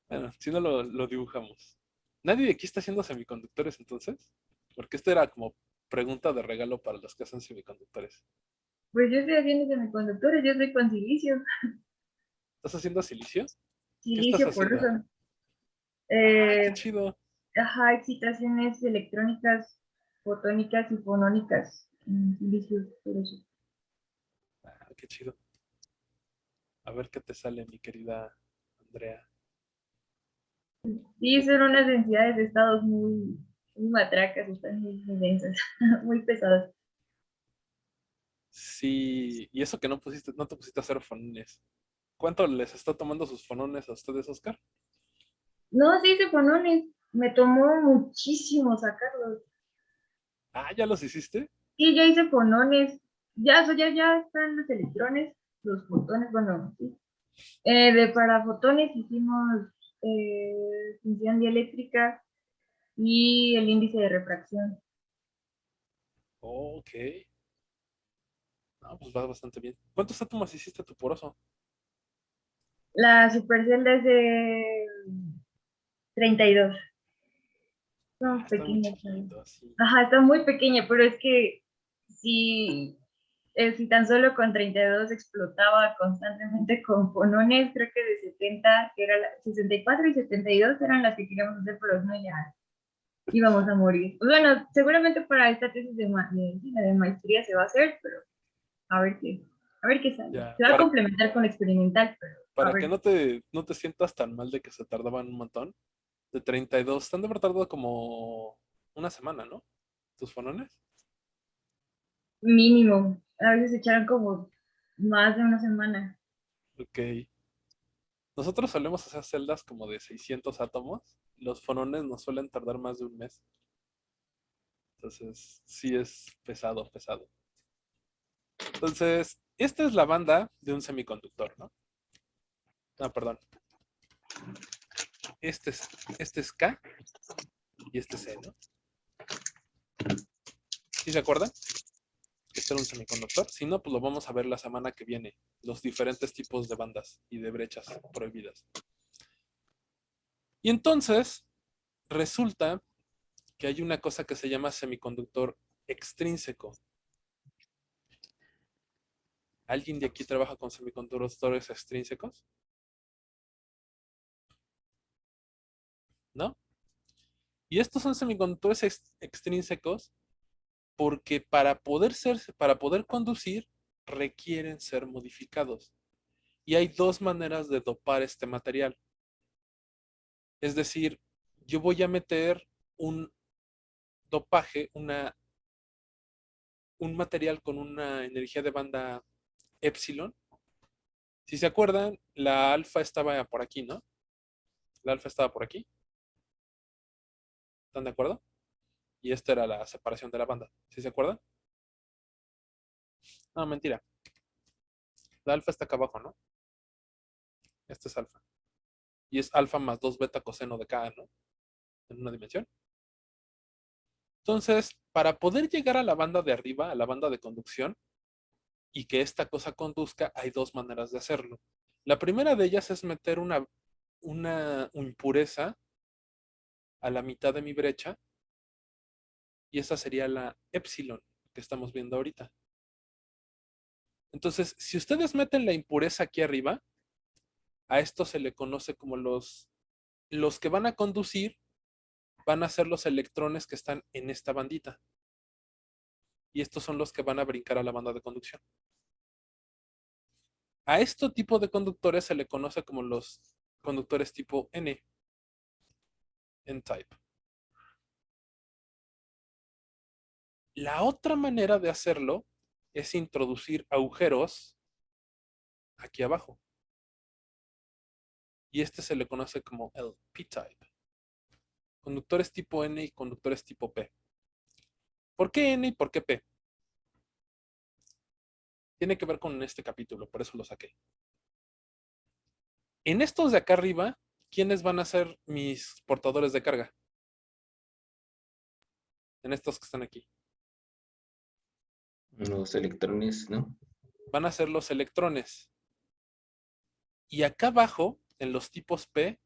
A: Bueno, si no lo dibujamos. ¿Nadie de aquí está haciendo semiconductores entonces? Porque esta era como pregunta de regalo para los que hacen semiconductores.
C: Pues yo estoy haciendo semiconductores, yo estoy con silicio,
A: ¿Estás haciendo silicio? ¿Qué estás
C: silicio por
A: haciendo?
C: eso.
A: ¡Ay, qué
C: Eh,
A: chido!
C: ajá, excitaciones electrónicas, fotónicas y fonónicas en silicio, por eso.
A: Ah, qué chido. A ver qué te sale, mi querida Andrea.
C: Sí, son unas densidades de estados muy matracas, están muy densas, muy pesadas.
A: Sí, y eso que no te pusiste a hacer fonones. ¿Cuánto les está tomando sus fonones a ustedes, Oscar?
C: No, sí hice fonones, me tomó muchísimo sacarlos.
A: Ah, ¿ya los hiciste?
C: Sí, ya hice fonones, ya están los electrones, los fotones, bueno, sí. Para fotones hicimos función dieléctrica y el índice de refracción.
A: Oh, ok. No, pues va bastante bien. ¿Cuántos átomos hiciste tu poroso?
C: La supercelda es de 32. Son
A: Está muy
C: pequeñas.
A: chiquito, sí.
C: Ajá, está muy pequeña, pero es que si tan solo con 32 explotaba constantemente con fonones, creo que de 70, que era 64 y 72 eran las que queríamos hacer, pero no, ya íbamos a morir. Pues bueno, seguramente para esta tesis de maestría se va a hacer, pero a ver qué sale.
A: Ya,
C: Se va a complementar con experimental, pero a
A: para que
C: ver.
A: no te sientas tan mal de que se tardaban un montón, de 32, están de haber tardado como una semana, ¿no? ¿Tus fonones?
C: Mínimo. A veces echaron como más de una semana.
A: Ok. Nosotros solemos hacer celdas como de 600 átomos. Los fonones nos suelen tardar más de un mes. Entonces, sí es pesado, pesado. Entonces, esta es la banda de un semiconductor, ¿no? No, perdón. Este es K y este es C, ¿no? ¿Sí se acuerdan? Que este era un semiconductor. Si no, pues lo vamos a ver la semana que viene. Los diferentes tipos de bandas y de brechas prohibidas. Y entonces, resulta que hay una cosa que se llama semiconductor extrínseco. ¿Alguien de aquí trabaja con semiconductores extrínsecos? ¿No? Y estos son semiconductores extrínsecos porque para poder conducir requieren ser modificados. Y hay dos maneras de dopar este material. Es decir, yo voy a meter un dopaje, un material con una energía de banda epsilon. Si se acuerdan, la alfa estaba por aquí, ¿no? La alfa estaba por aquí. ¿Están de acuerdo? Y esta era la separación de la banda. ¿Sí se acuerdan? No, mentira. La alfa está acá abajo, ¿no? Este es alfa. Y es alfa más 2 beta coseno de K, ¿no? En una dimensión. Entonces, para poder llegar a la banda de arriba, a la banda de conducción, y que esta cosa conduzca, hay dos maneras de hacerlo. La primera de ellas es meter una impureza a la mitad de mi brecha, y esa sería la epsilon que estamos viendo ahorita. Entonces, si ustedes meten la impureza aquí arriba, a esto se le conoce como los que van a conducir, van a ser los electrones que están en esta bandita. Y estos son los que van a brincar a la banda de conducción. A este tipo de conductores se le conoce como los conductores tipo N-type. La otra manera de hacerlo es introducir agujeros aquí abajo. Y este se le conoce como el P-type. Conductores tipo N y conductores tipo P. ¿Por qué N y por qué P? Tiene que ver con este capítulo, por eso lo saqué. En estos de acá arriba, ¿quiénes van a ser mis portadores de carga? En estos que están aquí.
E: Los electrones, ¿no?
A: Van a ser los electrones. Y acá abajo, en los tipos P,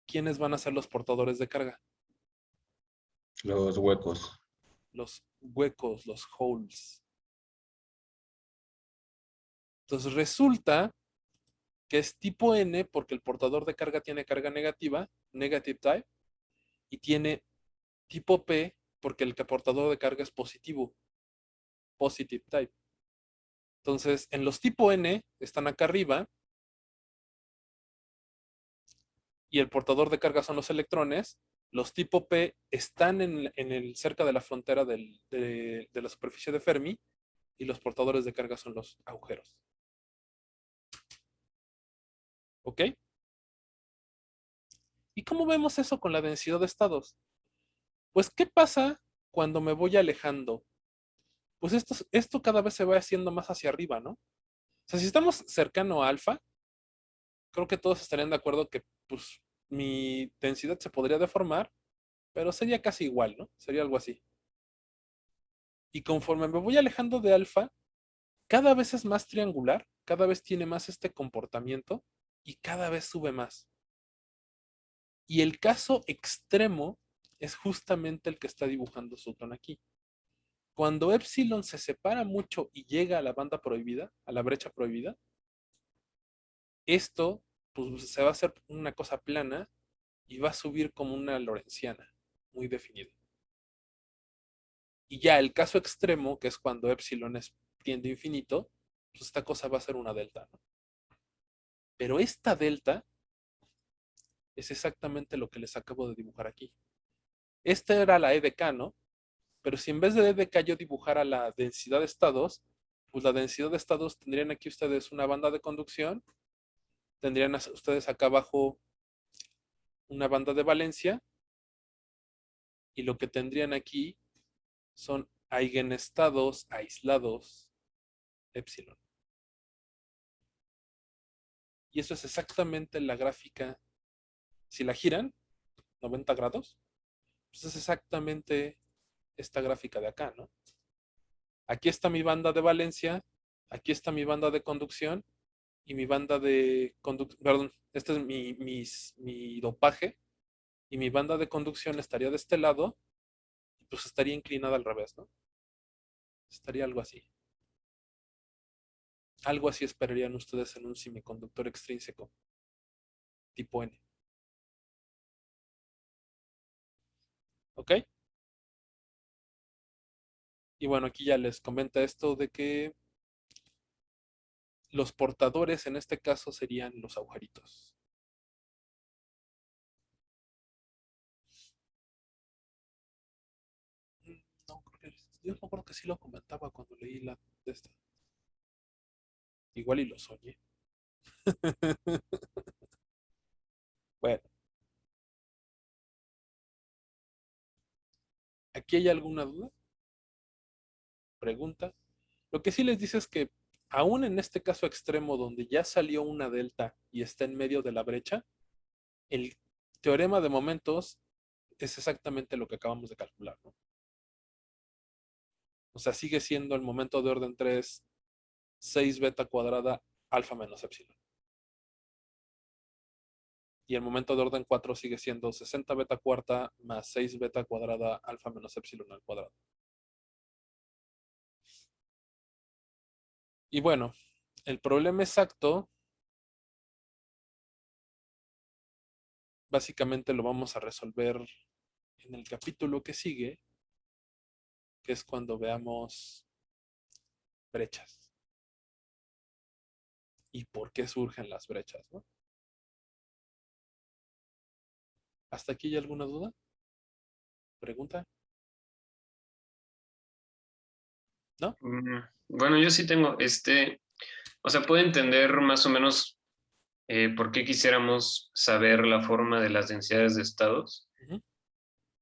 A: ¿quiénes van a ser los portadores de carga?
E: Los huecos.
A: Los huecos, los holes. Entonces resulta que es tipo N porque el portador de carga tiene carga negativa, negative type, y tiene tipo P porque el portador de carga es positivo, positive type. Entonces, en los tipo N están acá arriba y el portador de carga son los electrones. Los tipo P están cerca de la frontera de la superficie de Fermi y los portadores de carga son los agujeros. ¿Ok? ¿Y cómo vemos eso con la densidad de estados? Pues, ¿qué pasa cuando me voy alejando? Pues esto cada vez se va haciendo más hacia arriba, ¿no? O sea, si estamos cercano a alfa, creo que todos estarían de acuerdo que pues mi densidad se podría deformar, pero sería casi igual, ¿no? Sería algo así. Y conforme me voy alejando de alfa, cada vez es más triangular, cada vez tiene más este comportamiento y cada vez sube más. Y el caso extremo es justamente el que está dibujando Sutton aquí. Cuando epsilon se separa mucho y llega a la banda prohibida, a la brecha prohibida, esto pues, se va a hacer una cosa plana y va a subir como una lorentziana, muy definida. Y ya el caso extremo, que es cuando epsilon tiende a infinito, pues esta cosa va a ser una delta, ¿no? Pero esta delta es exactamente lo que les acabo de dibujar aquí. Esta era la EDK, ¿no? Pero si en vez de EDK yo dibujara la densidad de estados, pues la densidad de estados tendrían aquí ustedes una banda de conducción, tendrían ustedes acá abajo una banda de valencia, y lo que tendrían aquí son eigenestados aislados epsilon. Y eso es exactamente la gráfica. Si la giran 90 grados, pues es exactamente esta gráfica de acá, ¿no? Aquí está mi banda de valencia, aquí está mi banda de conducción y mi banda de conducción, perdón, este es mi dopaje y mi banda de conducción estaría de este lado y pues estaría inclinada al revés, ¿no? Estaría algo así. Algo así esperarían ustedes en un semiconductor extrínseco tipo N. ¿Ok? Y bueno, aquí ya les comenta esto de que los portadores en este caso serían los agujeritos. No, yo me acuerdo que sí lo comentaba cuando leí la de esta. Igual y lo soñé. Bueno, ¿aquí hay alguna duda? Pregunta. Lo que sí les dice es que aún en este caso extremo donde ya salió una delta y está en medio de la brecha, el teorema de momentos es exactamente lo que acabamos de calcular, ¿no? O sea, sigue siendo el momento de orden 3, 6 beta cuadrada alfa menos epsilon. Y el momento de orden 4 sigue siendo 60 beta cuarta más 6 beta cuadrada alfa menos epsilon al cuadrado. Y bueno, el problema exacto básicamente lo vamos a resolver en el capítulo que sigue, que es cuando veamos brechas y por qué surgen las brechas, ¿no? ¿Hasta aquí hay alguna duda? ¿Pregunta? ¿No?
F: Bueno, yo sí tengo o sea, puedo entender más o menos por qué quisiéramos saber la forma de las densidades de estados.
A: Ujú.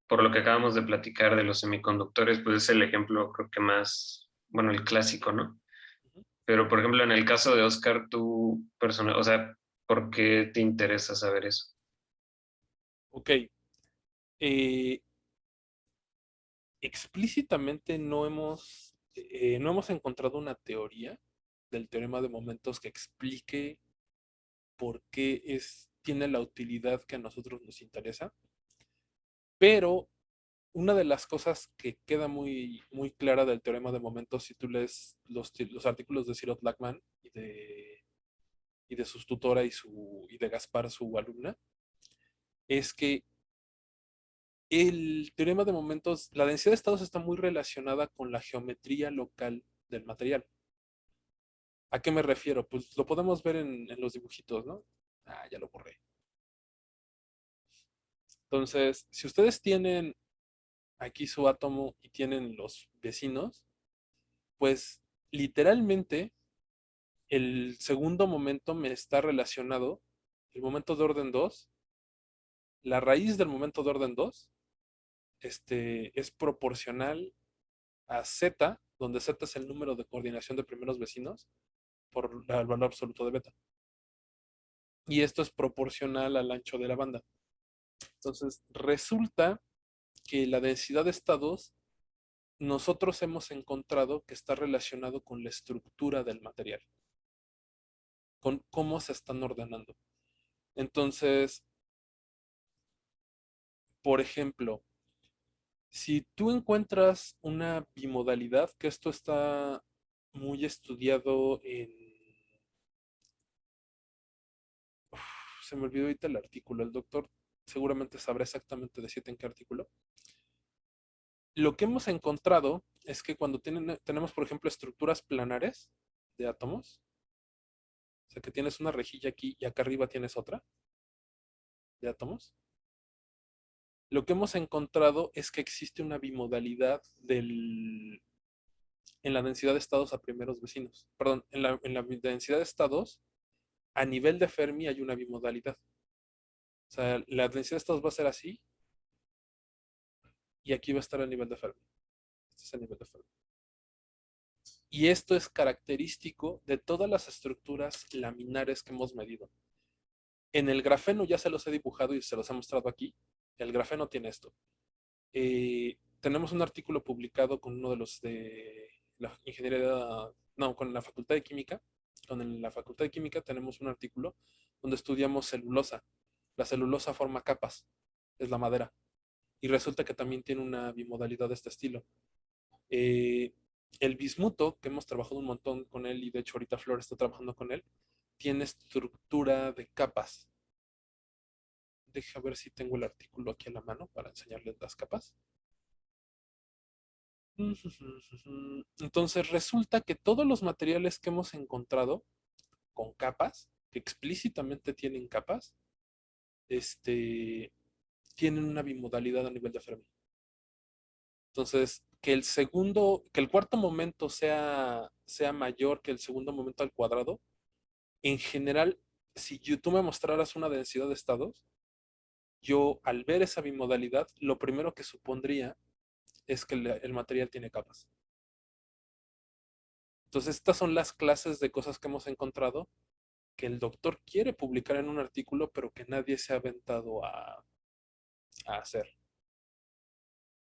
F: Por lo que acabamos de platicar de los semiconductores, pues es el ejemplo, creo que más, bueno, el clásico, ¿no?
A: Ujú.
F: Pero, por ejemplo, en el caso de Oscar, tú, persona, o sea, ¿por qué te interesa saber eso?
A: Ok. Eh, explícitamente no hemos encontrado una teoría del teorema de momentos que explique por qué tiene la utilidad que a nosotros nos interesa, pero una de las cosas que queda muy, muy clara del teorema de momentos, si tú lees los artículos de Cyril Blackman y de su tutora y de Gaspar, su alumna, es que el teorema de momentos, la densidad de estados está muy relacionada con la geometría local del material. ¿A qué me refiero? Pues lo podemos ver en los dibujitos, ¿no? Ah, ya lo borré. Entonces, si ustedes tienen aquí su átomo y tienen los vecinos, pues literalmente el segundo momento me está relacionado, el momento de orden 2, la raíz del momento de orden 2, es proporcional a z, donde z es el número de coordinación de primeros vecinos, por el valor absoluto de beta. Y esto es proporcional al ancho de la banda. Entonces, resulta que la densidad de estados nosotros hemos encontrado que está relacionado con la estructura del material, con cómo se están ordenando. Entonces, Por ejemplo, si tú encuentras una bimodalidad, que esto está muy estudiado en... Se me olvidó ahorita el artículo, el doctor seguramente sabrá exactamente decirte en qué artículo. Lo que hemos encontrado es que cuando tenemos, por ejemplo, estructuras planares de átomos, o sea que tienes una rejilla aquí y acá arriba tienes otra de átomos, lo que hemos encontrado es que existe una bimodalidad en la densidad de estados a primeros vecinos. Perdón, en la densidad de estados a nivel de Fermi hay una bimodalidad. O sea, la densidad de estados va a ser así y aquí va a estar el nivel de Fermi. Este es el nivel de Fermi. Y esto es característico de todas las estructuras laminares que hemos medido. En el grafeno ya se los he dibujado y se los he mostrado aquí. El grafeno tiene esto. Tenemos un artículo publicado con uno de los de la ingeniería, no, con la Facultad de Química. Con la Facultad de Química tenemos un artículo donde estudiamos celulosa. La celulosa forma capas, es la madera. Y resulta que también tiene una bimodalidad de este estilo. Eh, el bismuto, que hemos trabajado un montón con él, y de hecho ahorita Flor está trabajando con él, tiene estructura de capas. Deja ver si tengo el artículo aquí a la mano para enseñarles las capas. Entonces resulta que todos los materiales que hemos encontrado con capas, que explícitamente tienen capas, tienen una bimodalidad a nivel de Fermi. Entonces, que el cuarto momento sea mayor que el segundo momento al cuadrado, en general, si tú me mostraras una densidad de estados, yo al ver esa bimodalidad, lo primero que supondría es que el material tiene capas. Entonces, estas son las clases de cosas que hemos encontrado que el doctor quiere publicar en un artículo, pero que nadie se ha aventado a hacer.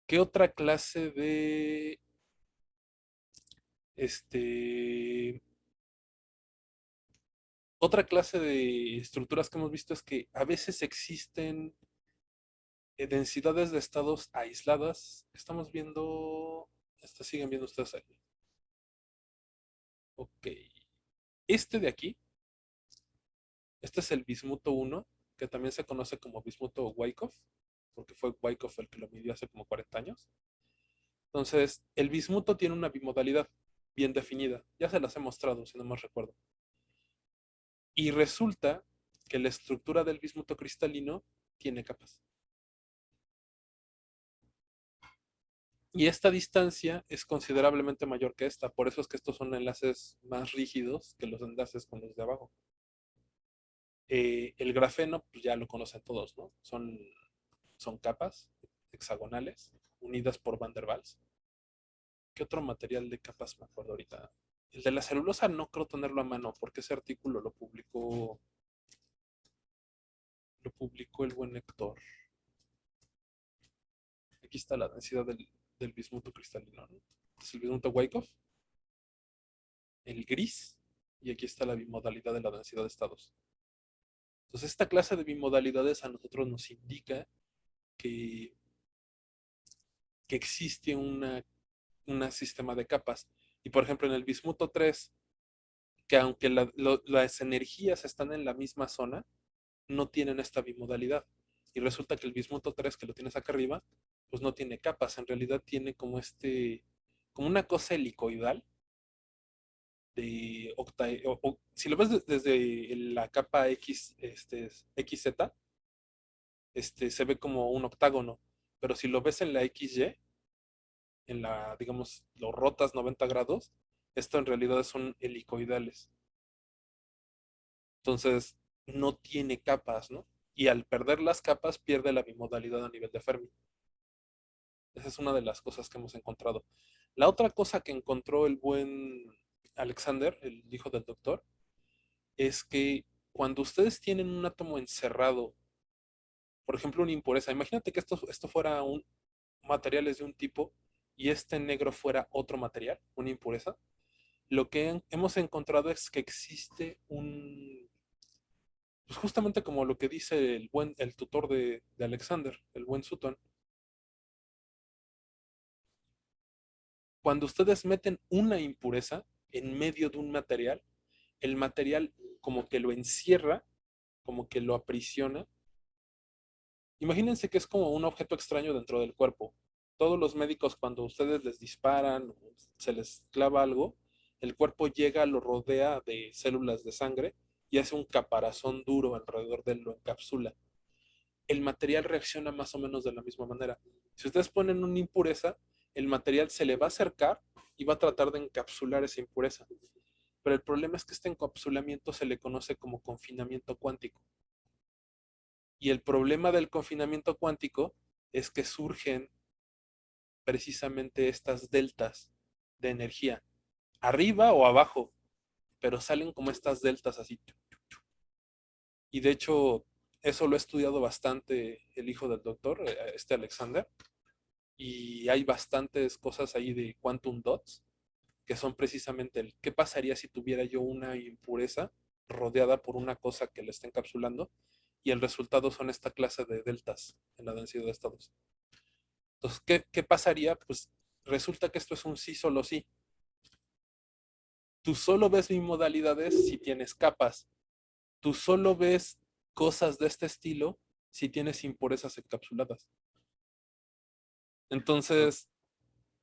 A: ¿Qué otra clase de este otra clase de estructuras que hemos visto es que a veces existen densidades de estados aisladas? Estamos viendo, siguen viendo ustedes aquí. Ok. Este de aquí, este es el bismuto 1, que también se conoce como bismuto Wyckoff, porque fue Wyckoff el que lo midió hace como 40 años. Entonces, el bismuto tiene una bimodalidad bien definida. Ya se las he mostrado, si no más recuerdo. Y resulta que la estructura del bismuto cristalino tiene capas. Y esta distancia es considerablemente mayor que esta. Por eso es que estos son enlaces más rígidos que los enlaces con los de abajo. El grafeno, pues ya lo conocen todos, ¿no? Son capas hexagonales unidas por Van der Waals. ¿Qué otro material de capas me acuerdo ahorita? El de la celulosa no creo tenerlo a mano, porque ese artículo lo publicó el buen Héctor. Aquí está la densidad del bismuto cristalino, ¿no? Es el bismuto Wyckoff, el gris, y aquí está la bimodalidad de la densidad de estados. Entonces, esta clase de bimodalidades a nosotros nos indica que, que existe un sistema de capas. Y por ejemplo, en el bismuto 3, que aunque las energías están en la misma zona, no tienen esta bimodalidad. Y resulta que el bismuto 3, que lo tienes acá arriba, pues no tiene capas. En realidad tiene como una cosa helicoidal de si lo ves desde la capa X, XZ, se ve como un octágono. Pero si lo ves en la XY, digamos, lo rotas 90 grados, esto en realidad son helicoidales. Entonces, no tiene capas, ¿no? Y al perder las capas, pierde la bimodalidad a nivel de Fermi. Esa es una de las cosas que hemos encontrado. La otra cosa que encontró el buen Alexander, el hijo del doctor, es que cuando ustedes tienen un átomo encerrado, por ejemplo, una impureza, imagínate que esto fuera materiales de un tipo y este negro fuera otro material, una impureza. Lo que hemos encontrado es que existe Pues justamente como lo que dice el tutor de Alexander, el buen Sutton. Cuando ustedes meten una impureza en medio de un material, el material como que lo encierra, como que lo aprisiona. Imagínense que es como un objeto extraño dentro del cuerpo. Todos los médicos cuando ustedes les disparan o se les clava algo, el cuerpo llega, lo rodea de células de sangre y hace un caparazón duro alrededor de él, lo encapsula. El material reacciona más o menos de la misma manera. Si ustedes ponen una impureza, el material se le va a acercar y va a tratar de encapsular esa impureza. Pero el problema es que este encapsulamiento se le conoce como confinamiento cuántico. Y el problema del confinamiento cuántico es que surgen precisamente estas deltas de energía, arriba o abajo, pero salen como estas deltas así. Y de hecho, eso lo ha estudiado bastante el hijo del doctor, este Alexander, y hay bastantes cosas ahí de quantum dots, que son precisamente el qué pasaría si tuviera yo una impureza rodeada por una cosa que le está encapsulando, y el resultado son esta clase de deltas en la densidad de estados. Entonces, ¿qué pasaría? Pues resulta que esto es un sí, solo sí. Tú solo ves bimodalidades si tienes capas. Tú solo ves cosas de este estilo si tienes impurezas encapsuladas. Entonces,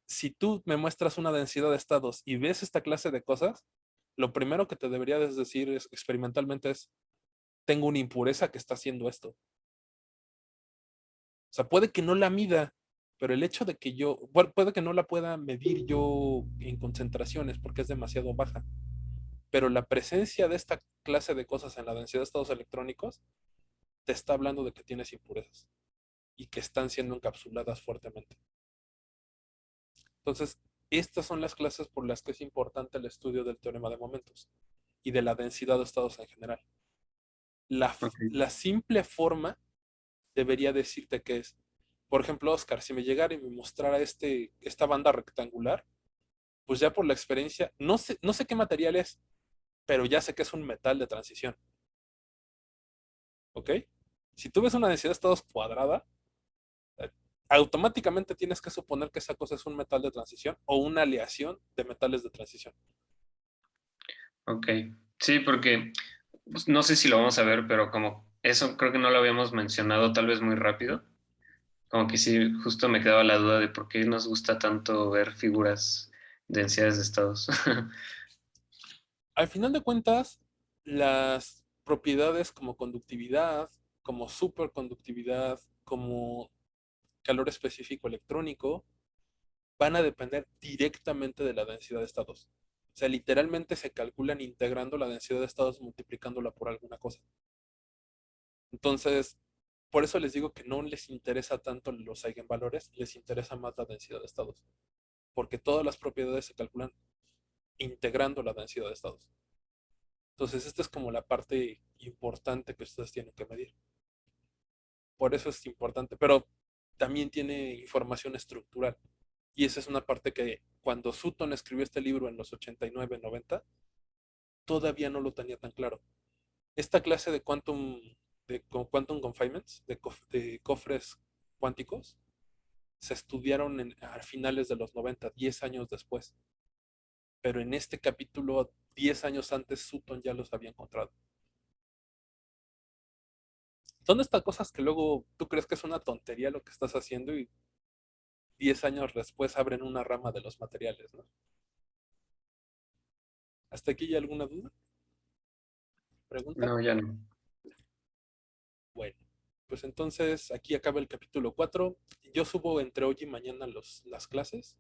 A: si tú me muestras una densidad de estados y ves esta clase de cosas, lo primero que te debería decir experimentalmente es, tengo una impureza que está haciendo esto. O sea, puede que no la mida, pero el hecho de que bueno, puede que no la pueda medir yo en concentraciones porque es demasiado baja, pero la presencia de esta clase de cosas en la densidad de estados electrónicos te está hablando de que tienes impurezas y que están siendo encapsuladas fuertemente. Entonces, estas son las clases por las que es importante el estudio del teorema de momentos y de la densidad de estados en general.
F: Ok.
A: La simple forma debería decirte que es, por ejemplo, Oscar, si me llegara y me mostrara esta banda rectangular, pues ya por la experiencia, no sé qué material es, pero ya sé que es un metal de transición. ¿Ok? Si tú ves una densidad de estados cuadrada, eh, automáticamente tienes que suponer que esa cosa es un metal de transición o una aleación de metales de transición.
F: Ok. Sí, porque pues, no sé si lo vamos a ver, pero como eso creo que no lo habíamos mencionado tal vez muy rápido. Como que sí, justo me quedaba la duda de por qué nos gusta tanto ver figuras, densidades de estados.
A: Al final de cuentas, las propiedades como conductividad, como superconductividad, como calor específico electrónico, van a depender directamente de la densidad de estados. O sea, literalmente se calculan integrando la densidad de estados multiplicándola por alguna cosa. Entonces, por eso les digo que no les interesa tanto los eigenvalores, les interesa más la densidad de estados, porque todas las propiedades se calculan integrando la densidad de estados. Entonces, esta es como la parte importante que ustedes tienen que medir. Por eso es importante, pero también tiene información estructural. Y esa es una parte que cuando Sutton escribió este libro en los 89, 90, todavía no lo tenía tan claro. Esta clase quantum confinements, de cofres cuánticos, se estudiaron a finales de los 90, 10 años después. Pero en este capítulo, 10 años antes, Sutton ya los había encontrado. Son estas cosas que luego tú crees que es una tontería lo que estás haciendo y 10 años después abren una rama de los materiales, ¿no? ¿Hasta aquí hay alguna duda? ¿Pregunta?
F: No, ya no.
A: Bueno, pues entonces aquí acaba el capítulo 4. Yo subo entre hoy y mañana las clases.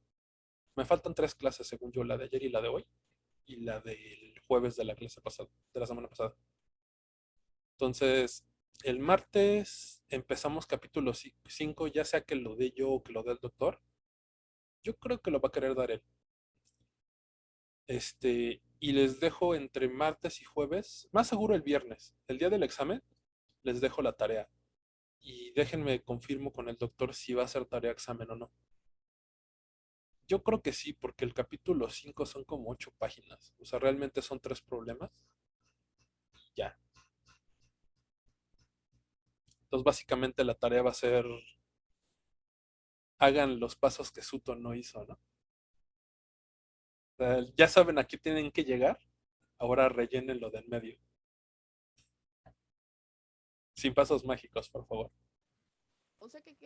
A: Me faltan 3 clases, según yo, la de ayer y la de hoy, y la del jueves de la clase pasada, de la semana pasada. Entonces, el martes empezamos capítulo 5, ya sea que lo dé yo o que lo dé el doctor. Yo creo que lo va a querer dar él. Y les dejo entre martes y jueves, más seguro el viernes, el día del examen, les dejo la tarea. Y déjenme confirmo con el doctor si va a ser tarea examen o no. Yo creo que sí, porque el capítulo 5 son como 8 páginas. O sea, realmente son 3 problemas. Ya. Entonces, básicamente la tarea va a ser, hagan los pasos que Suto no hizo, ¿no? O sea, ya saben a qué tienen que llegar, ahora rellenen lo del medio. Sin pasos mágicos, por favor.
G: O sea que